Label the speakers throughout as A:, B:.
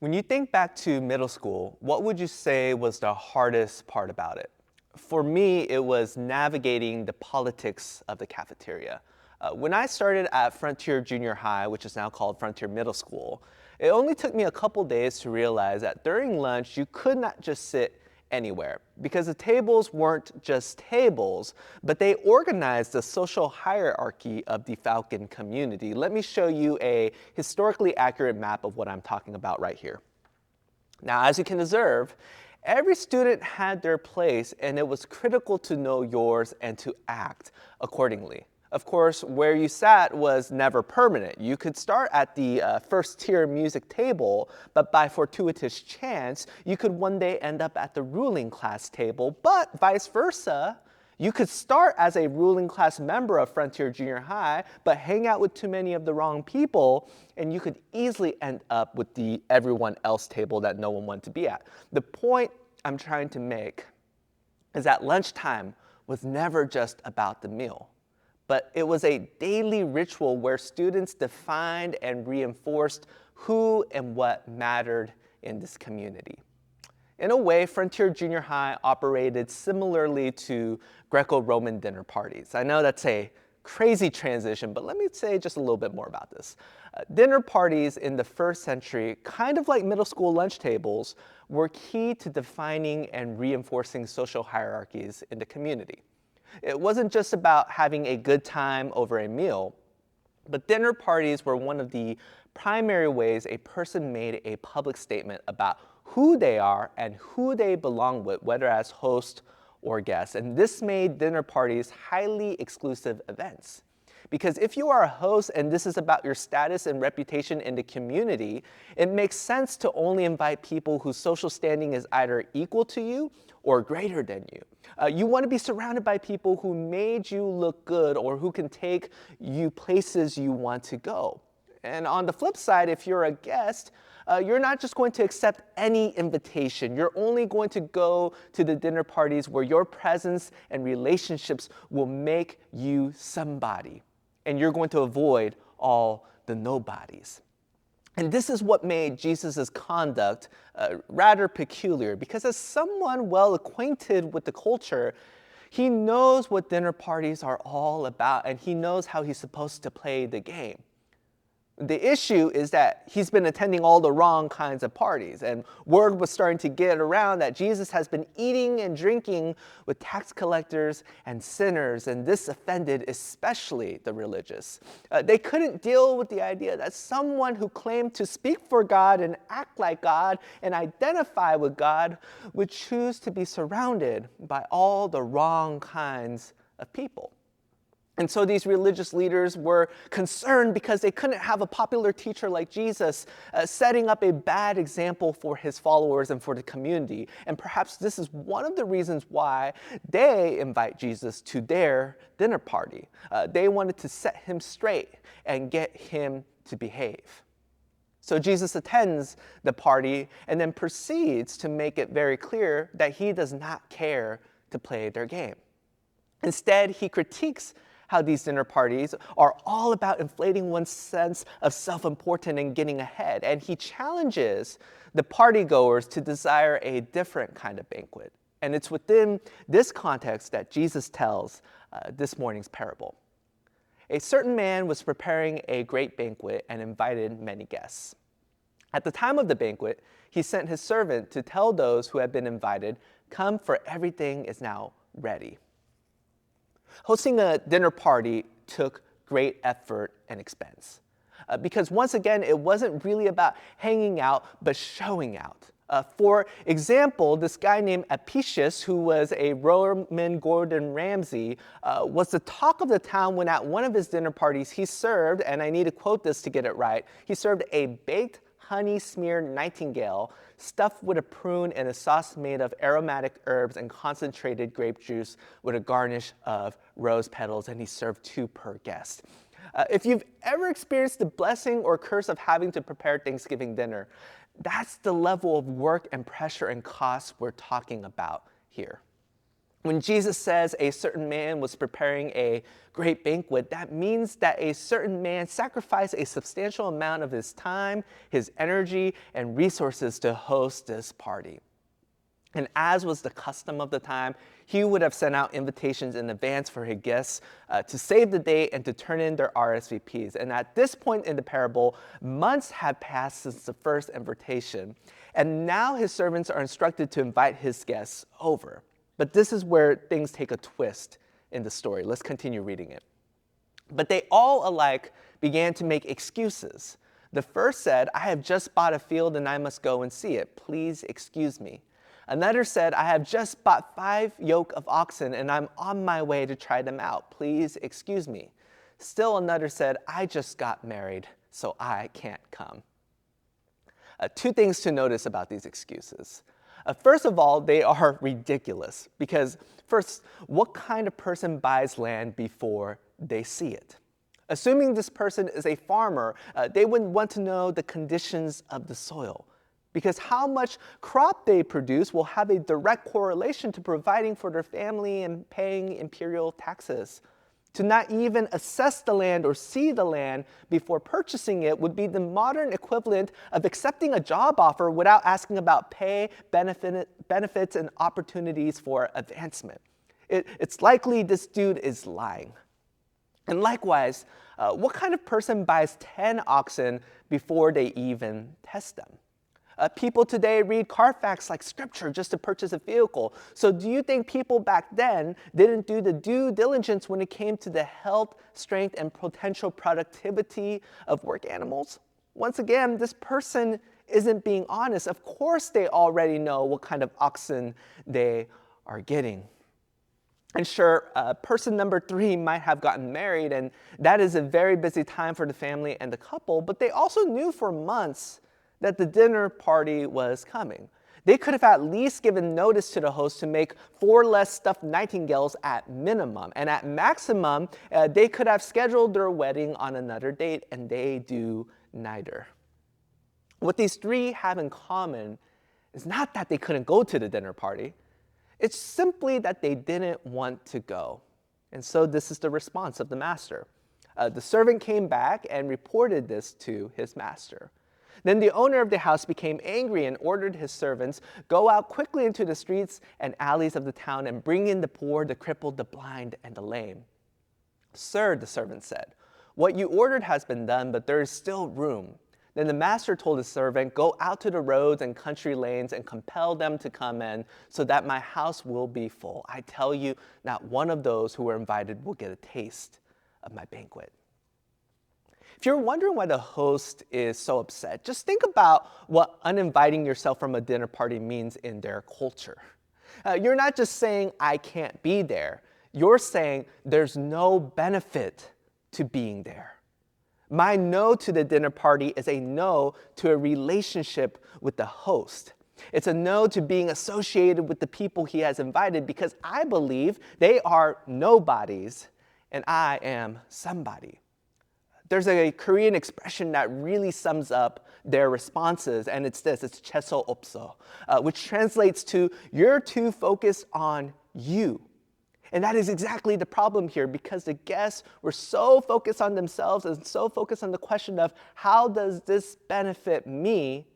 A: When you think back to middle school, what would you say was the hardest part about it? For me, it was navigating the politics of the cafeteria. When I started at Frontier Junior High, which is now called Frontier Middle School, it only took me a couple days to realize that during lunch, you could not just sit anywhere because the tables weren't just tables, but they organized the social hierarchy of the Falcon community. Let me show you a historically accurate map of what I'm talking about right here. Now, as you can observe, every student had their place, and it was critical to know yours and to act accordingly. Of course, where you sat was never permanent. You could start at the first tier music table, but by fortuitous chance, you could one day end up at the ruling class table, but vice versa. You could start as a ruling class member of Frontier Junior High, but hang out with too many of the wrong people, and you could easily end up with the everyone else table that no one wanted to be at. The point I'm trying to make is that lunchtime was never just about the meal, but it was a daily ritual where students defined and reinforced who and what mattered in this community. In a way, Frontier Junior High operated similarly to Greco-Roman dinner parties. I know that's a crazy transition, but let me say just a little bit more about this. Dinner parties in the first century, kind of like middle school lunch tables, were key to defining and reinforcing social hierarchies in the community. It wasn't just about having a good time over a meal, but dinner parties were one of the primary ways a person made a public statement about who they are and who they belong with, whether as host or guest. And this made dinner parties highly exclusive events. Because if you are a host and this is about your status and reputation in the community, it makes sense to only invite people whose social standing is either equal to you or greater than you. You want to be surrounded by people who made you look good or who can take you places you want to go. And on the flip side, if you're a guest, you're not just going to accept any invitation. You're only going to go to the dinner parties where your presence and relationships will make you somebody. And you're going to avoid all the nobodies. And this is what made Jesus' conduct rather peculiar, because as someone well acquainted with the culture, he knows what dinner parties are all about, and he knows how he's supposed to play the game. The issue is that he's been attending all the wrong kinds of parties, and word was starting to get around that Jesus has been eating and drinking with tax collectors and sinners, and this offended especially the religious. They couldn't deal with the idea that someone who claimed to speak for God and act like God and identify with God would choose to be surrounded by all the wrong kinds of people. And so these religious leaders were concerned because they couldn't have a popular teacher like Jesus setting up a bad example for his followers and for the community. And perhaps this is one of the reasons why they invite Jesus to their dinner party. They wanted to set him straight and get him to behave. So Jesus attends the party and then proceeds to make it very clear that he does not care to play their game. Instead, he critiques how these dinner parties are all about inflating one's sense of self-importance and getting ahead. And he challenges the partygoers to desire a different kind of banquet. And it's within this context that Jesus tells this morning's parable. A certain man was preparing a great banquet and invited many guests. At the time of the banquet, he sent his servant to tell those who had been invited, "Come, for everything is now ready." Hosting a dinner party took great effort and expense. Because once again, it wasn't really about hanging out, but showing out. For example, this guy named Apicius, who was a Roman Gordon Ramsay, was the talk of the town when at one of his dinner parties he served, and I need to quote this to get it right, he served a baked honey-smeared nightingale stuffed with a prune and a sauce made of aromatic herbs and concentrated grape juice with a garnish of rose petals, and he served 2 per guest. If you've ever experienced the blessing or curse of having to prepare Thanksgiving dinner, that's the level of work and pressure and cost we're talking about here. When Jesus says a certain man was preparing a great banquet, that means that a certain man sacrificed a substantial amount of his time, his energy, and resources to host this party. And as was the custom of the time, he would have sent out invitations in advance for his guests to save the date and to turn in their RSVPs. And at this point in the parable, months had passed since the first invitation. And now his servants are instructed to invite his guests over. But this is where things take a twist in the story. Let's continue reading it. But they all alike began to make excuses. The first said, "I have just bought a field and I must go and see it. Please excuse me." Another said, "I have just bought 5 yoke of oxen and I'm on my way to try them out. Please excuse me." Still another said, "I just got married, so I can't come." Two things to notice about these excuses. First of all, they are ridiculous because first, what kind of person buys land before they see it? Assuming this person is a farmer, they would want to know the conditions of the soil because how much crop they produce will have a direct correlation to providing for their family and paying imperial taxes. To not even assess the land or see the land before purchasing it would be the modern equivalent of accepting a job offer without asking about pay, benefits, and opportunities for advancement. It's likely this dude is lying. And likewise, what kind of person buys 10 oxen before they even test them? People today read Carfax like scripture just to purchase a vehicle. So do you think people back then didn't do the due diligence when it came to the health, strength, and potential productivity of work animals? Once again, this person isn't being honest. Of course they already know what kind of oxen they are getting. And sure, person number 3 might have gotten married, and that is a very busy time for the family and the couple, but they also knew for months that the dinner party was coming. They could have at least given notice to the host to make 4 less stuffed nightingales at minimum. And at maximum, they could have scheduled their wedding on another date, and they do neither. What these 3 have in common is not that they couldn't go to the dinner party. It's simply that they didn't want to go. And so this is the response of the master. The servant came back and reported this to his master. Then the owner of the house became angry and ordered his servants, "Go out quickly into the streets and alleys of the town and bring in the poor, the crippled, the blind, and the lame." "Sir," the servant said, "what you ordered has been done, but there is still room." Then the master told his servant, "Go out to the roads and country lanes and compel them to come in so that my house will be full. I tell you, not one of those who were invited will get a taste of my banquet." If you're wondering why the host is so upset, just think about what uninviting yourself from a dinner party means in their culture. You're not just saying, "I can't be there." You're saying there's no benefit to being there. My no to the dinner party is a no to a relationship with the host. It's a no to being associated with the people he has invited because I believe they are nobodies and I am somebody. There's a Korean expression that really sums up their responses, and it's this, it's cheso opso, which translates to, "You're too focused on you." And that is exactly the problem here because the guests were so focused on themselves and so focused on the question of how does this benefit me,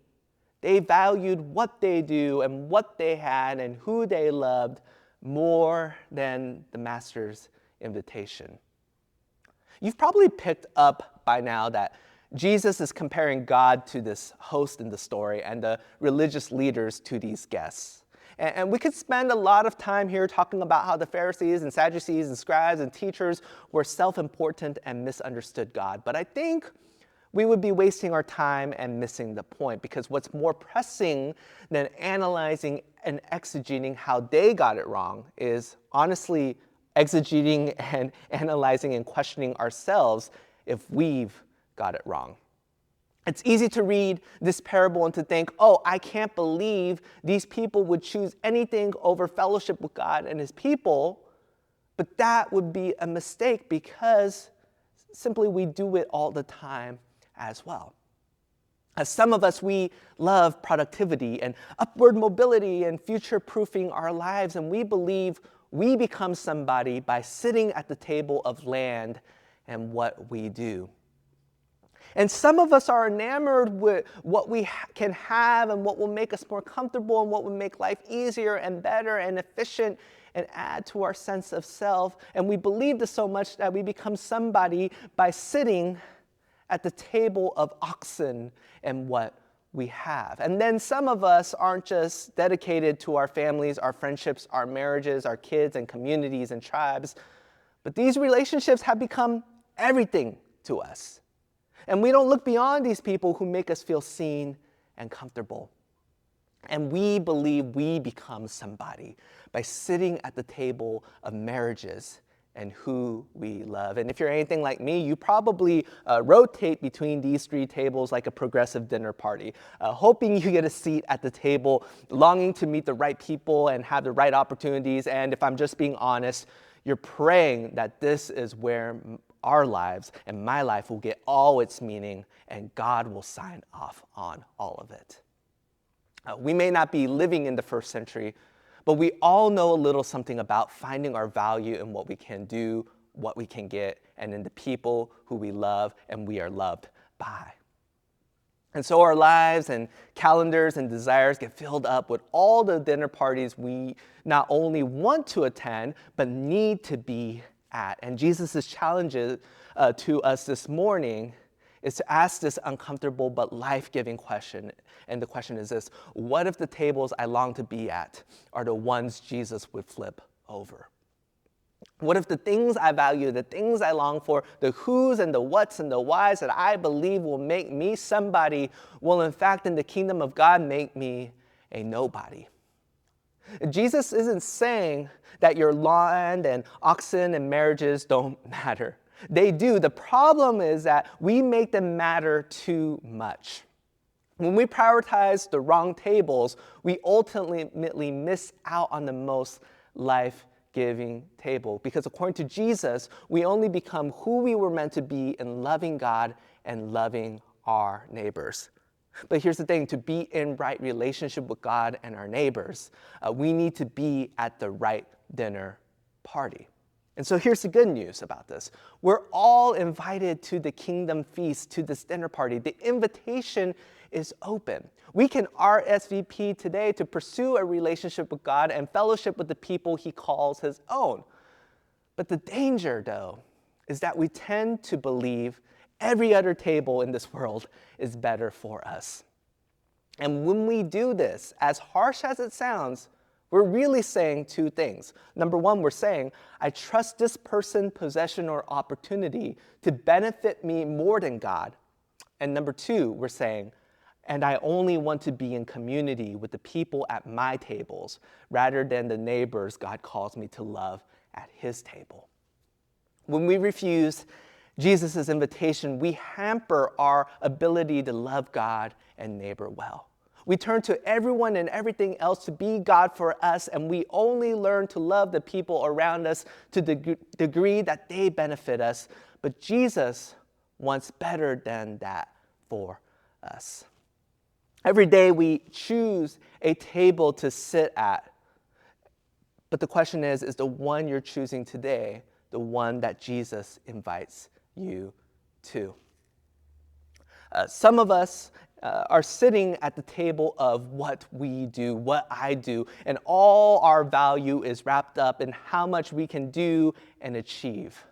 A: they valued what they do and what they had and who they loved more than the master's invitation. You've probably picked up by now that Jesus is comparing God to this host in the story and the religious leaders to these guests. And we could spend a lot of time here talking about how the Pharisees and Sadducees and scribes and teachers were self-important and misunderstood God. But I think we would be wasting our time and missing the point because what's more pressing than analyzing and exegeting how they got it wrong is honestly exegeting and analyzing and questioning ourselves if we've got it wrong. It's easy to read this parable and to think, "Oh, I can't believe these people would choose anything over fellowship with God and his people." But that would be a mistake because simply we do it all the time as well. As some of us, we love productivity and upward mobility and future-proofing our lives, and we believe we become somebody by sitting at the table of land and what we do. And some of us are enamored with what we can have and what will make us more comfortable and what will make life easier and better and efficient and add to our sense of self. And we believe this so much that we become somebody by sitting at the table of oxen and what we have. And then some of us aren't just dedicated to our families, our friendships, our marriages, our kids and communities and tribes, but these relationships have become everything to us. And we don't look beyond these people who make us feel seen and comfortable. And we believe we become somebody by sitting at the table of marriages and who we love. And if you're anything like me, you probably rotate between these three tables like a progressive dinner party, hoping you get a seat at the table, longing to meet the right people and have the right opportunities. And if I'm just being honest, you're praying that this is where our lives and my life will get all its meaning and God will sign off on all of it. We may not be living in the first century, but we all know a little something about finding our value in what we can do, what we can get, and in the people who we love and we are loved by. And so our lives and calendars and desires get filled up with all the dinner parties we not only want to attend, but need to be at. And Jesus' challenge to us this morning is to ask this uncomfortable but life-giving question. And the question is this: what if the tables I long to be at are the ones Jesus would flip over? What if the things I value, the things I long for, the who's and the what's and the why's that I believe will make me somebody will in fact in the kingdom of God make me a nobody? Jesus isn't saying that your land and oxen and marriages don't matter. They do. The problem is that we make them matter too much. When we prioritize the wrong tables, we ultimately miss out on the most life-giving table. Because according to Jesus, we only become who we were meant to be in loving God and loving our neighbors. But here's the thing: to be in right relationship with God and our neighbors, we need to be at the right dinner party. And so here's the good news about this. We're all invited to the kingdom feast, to this dinner party. The invitation is open. We can RSVP today to pursue a relationship with God and fellowship with the people he calls his own. But the danger, though, is that we tend to believe every other table in this world is better for us. And when we do this, as harsh as it sounds, we're really saying two things. Number one, we're saying, I trust this person, possession, or opportunity to benefit me more than God. And number two, we're saying, and I only want to be in community with the people at my tables rather than the neighbors God calls me to love at his table. When we refuse Jesus' invitation, we hamper our ability to love God and neighbor well. We turn to everyone and everything else to be God for us, and we only learn to love the people around us to the degree that they benefit us. But Jesus wants better than that for us. Every day we choose a table to sit at. But the question is the one you're choosing today the one that Jesus invites you to? Some of us are sitting at the table of what we do, what I do, and all our value is wrapped up in how much we can do and achieve.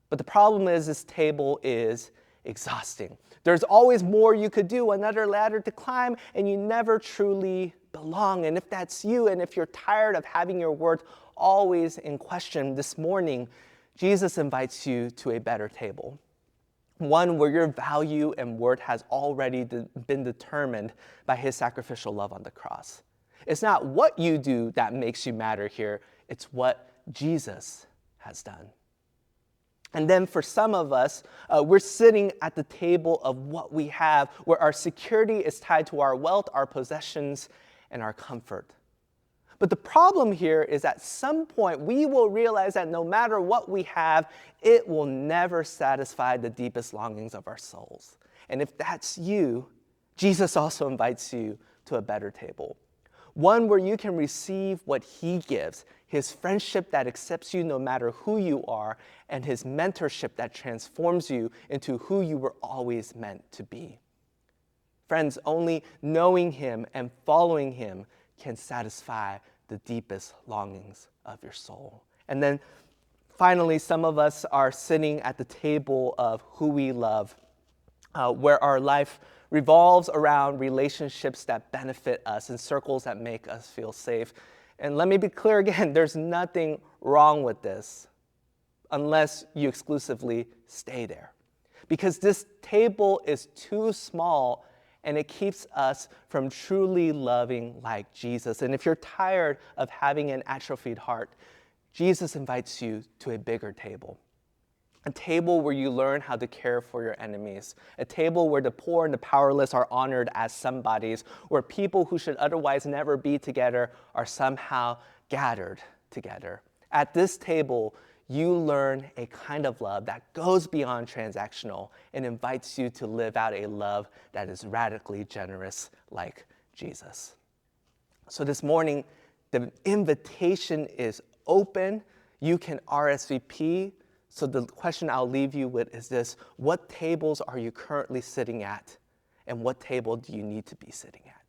A: But the problem is this table is exhausting. There's always more you could do, another ladder to climb, and you never truly belong. And if that's you, and if you're tired of having your worth always in question, this morning, Jesus invites you to a better table. One where your value and worth has already been determined by his sacrificial love on the cross. It's not what you do that makes you matter here. It's what Jesus has done. And then for some of us, we're sitting at the table of what we have, where our security is tied to our wealth, our possessions, and our comfort. But the problem here is at some point we will realize that no matter what we have, it will never satisfy the deepest longings of our souls. And if that's you, Jesus also invites you to a better table. one where you can receive what he gives, his friendship that accepts you no matter who you are, and his mentorship that transforms you into who you were always meant to be. Friends, only knowing him and following him can satisfy the deepest longings of your soul. And then finally, some of us are sitting at the table of who we love, where our life revolves around relationships that benefit us and circles that make us feel safe. And let me be clear again, there's nothing wrong with this unless you exclusively stay there. Because this table is too small and it keeps us from truly loving like Jesus. And if you're tired of having an atrophied heart, Jesus invites you to a bigger table. A table where you learn how to care for your enemies. A table where the poor and the powerless are honored as somebodies, where people who should otherwise never be together are somehow gathered together. At this table, you learn a kind of love that goes beyond transactional and invites you to live out a love that is radically generous like Jesus. So this morning, the invitation is open. You can RSVP. So the question I'll leave you with is this: what tables are you currently sitting at, and what table do you need to be sitting at?